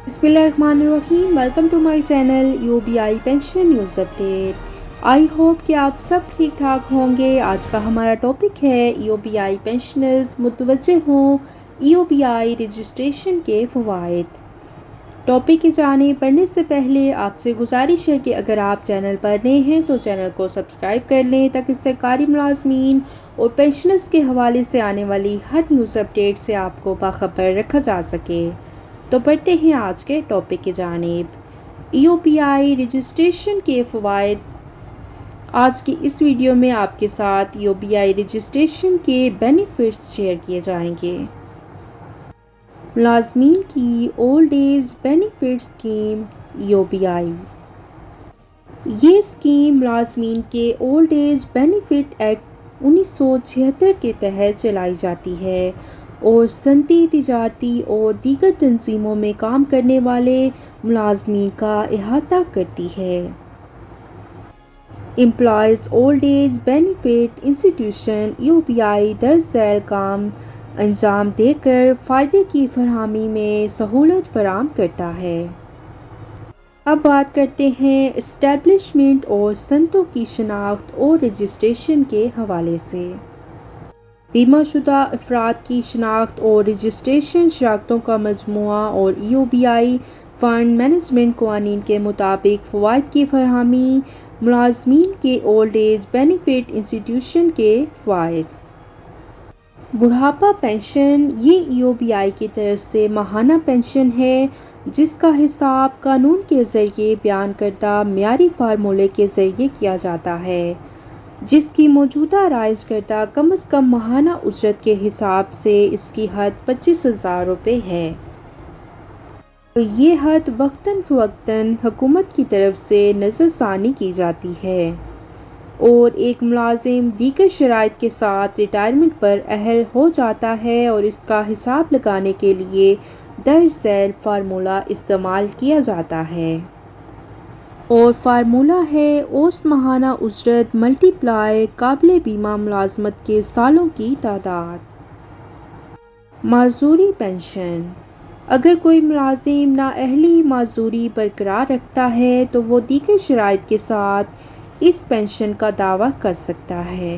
बिस्मिल्लाहिर्रहमानिर्रहीम। Welcome to my channel UBI pension news update. I hope कि आप सब ठीक ठाक होंगे। आज का हमारा टॉपिक है यूबीआई पेंशनर्स मुतवज्जे हों यूबीआई रजिस्ट्रेशन के फ़वाइद। टॉपिक की जानिब पढ़ने से पहले आपसे गुजारिश है कि अगर आप चैनल पर नए हैं तो चैनल को सब्सक्राइब कर लें ताकि सरकारी मुलाजमीन और पेंशनर्स के हवाले से आने वाली हर न्यूज़ अपडेट से आपको बाखबर रखा जा सके। तो पढ़ते हैं आज के टॉपिक की जानिब। यूपीआई रजिस्ट्रेशन के फ़वाइद। आज की इस वीडियो में आपके साथ यूपीआई रजिस्ट्रेशन के बेनिफिट्स शेयर किए जाएंगे। मुलाजमीन की old age benefit scheme UPI. ये स्कीम मुलाजमीन के ओल्ड एज बेनिफिट एक्ट 1976 के तहत चलाई जाती है और सनती, तिजारती और दीगर तंजीमों में काम करने वाले मुलाजमीन का अहाता करती है। Employees old age benefit institution UPI दर झैल काम अंजाम देकर फ़ायदे की फरहमी में सहूलत फराहम करता है। अब बात करते हैं इस्टेब्लिशमेंट और सनतों की शनाख्त और रजिस्ट्रेशन के हवाले से। बीमा शुदा अफराद की शनाख्त और रजिस्ट्रेशन शराकतों का मजमुआ और यूबीआई फ़ंड मैनेजमेंट क़वानीन के मुताबिक फ़वाइद की फरहमी। मुलाजमीन के ओल्ड एज बेनिफिट इंस्टीट्यूशन के फ़वाइद। बुढ़ापा पेंशन ये यूबीआई की तरफ से माहाना पेंशन है जिसका हिसाब कानून के ज़रिए बयान करदा मियारी फार्मूले के ज़रिए किया जाता है, जिसकी मौजूदा राइज करदा कम अज़ कम माहाना उजरत के हिसाब से इसकी हद 25,000 रुपये है। और ये हद वक्तन फ़वक्तन हुकूमत की तरफ से नज़रसानी की जाती है और एक मुलाजिम दीगर शराइत के साथ रिटायरमेंट पर अहल हो जाता है और इसका हिसाब लगाने के लिए दर्ज झैल फार्मूला इस्तेमाल किया जाता है और फार्मूला है औसत माहाना उजरत मल्टीप्लाई काबिल बीमा मुलाजमत के सालों की तादाद। माजूरी पेंशन। अगर कोई मुलाजिम नाअहली माजूरी बरकरार रखता है तो वो दीगर शराइत के साथ इस पेंशन का दावा कर सकता है।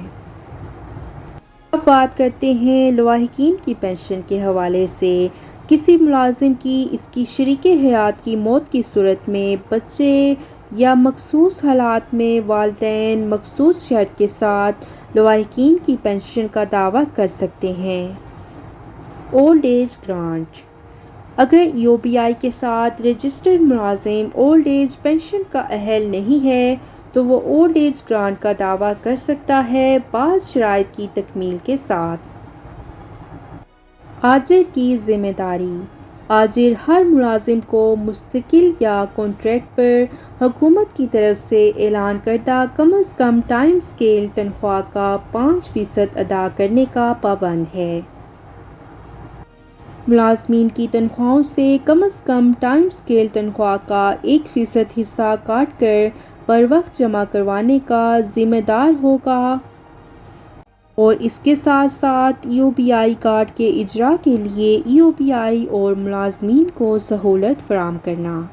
अब बात करते हैं लवाहिकीन की पेंशन के हवाले से। किसी मुलाजिम की इसकी शरीके हयात की मौत की सूरत में बच्चे या मखसूस हालात में वालिदैन मखसूस शर्त के साथ लवाहिकीन की पेंशन का दावा कर सकते हैं। Old age grant. अगर यूबीआई के साथ रजिस्टर्ड मुलाजिम ओल्ड एज पेंशन का अहल नहीं है तो वो ओल्ड एज ग्रांट का दावा कर सकता है बाज़ शराइत की तकमील के साथ। आजिर की ज़िम्मेदारी। आजिर हर मुलाजिम को मुस्तकिल या कॉन्ट्रैक्ट पर हुकूमत की तरफ से ऐलान करदा कम अज़ कम टाइम स्केल तनख्वाह का 5% अदा करने का पाबंद है। मुलाजमीन की तनख्वाहों से कम अज़ कम टाइम स्केल तनख्वाह का 1% हिस्सा काट कर बर वक्त जमा करवाने का ज़िम्मेदार होगा और इसके साथ साथ यूबीआई कार्ड के इजरा के लिए यूबीआई और मुलाजमीन को सहूलत फराहम करना।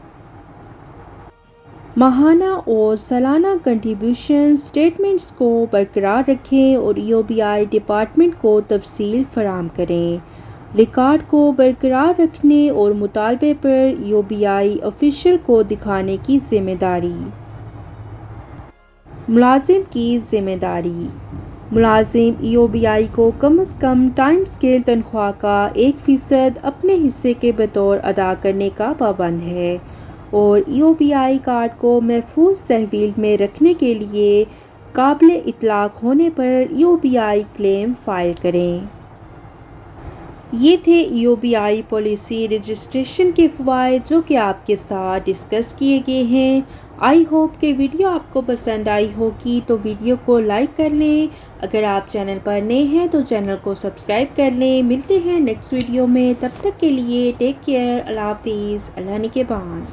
माहाना और सालाना कंट्रीब्यूशन स्टेटमेंट्स को बरकरार रखें और यूबीआई डिपार्टमेंट को तफसील फराहम करें। रिकॉर्ड को बरकरार रखने और मुतालबे पर यूबीआई ऑफिशियल को दिखाने की ज़िम्मेदारी। मुलाजिम की ज़िम्मेदारी। मुलाजिम यूबीआई को कम अज़ कम टाइम स्केल तनख्वाह का 1% अपने हिस्से के बतौर अदा करने का पाबंद है और यूबीआई कार्ड को महफूज तहवील में रखने के लिए काबिल इतलाक़ होने पर यूबीआई क्लेम फ़ाइल करें। ये थे यूबीआई पॉलिसी रजिस्ट्रेशन के फ़वाइद जो कि आपके साथ डिस्कस किए गए हैं। आई होप कि वीडियो आपको पसंद आई होगी तो वीडियो को लाइक कर लें। अगर आप चैनल पर नए हैं तो चैनल को सब्सक्राइब कर लें। मिलते हैं नेक्स्ट वीडियो में, तब तक के लिए टेक केयर। अल्लाह हाफिज़। अल्लाह निगहबान।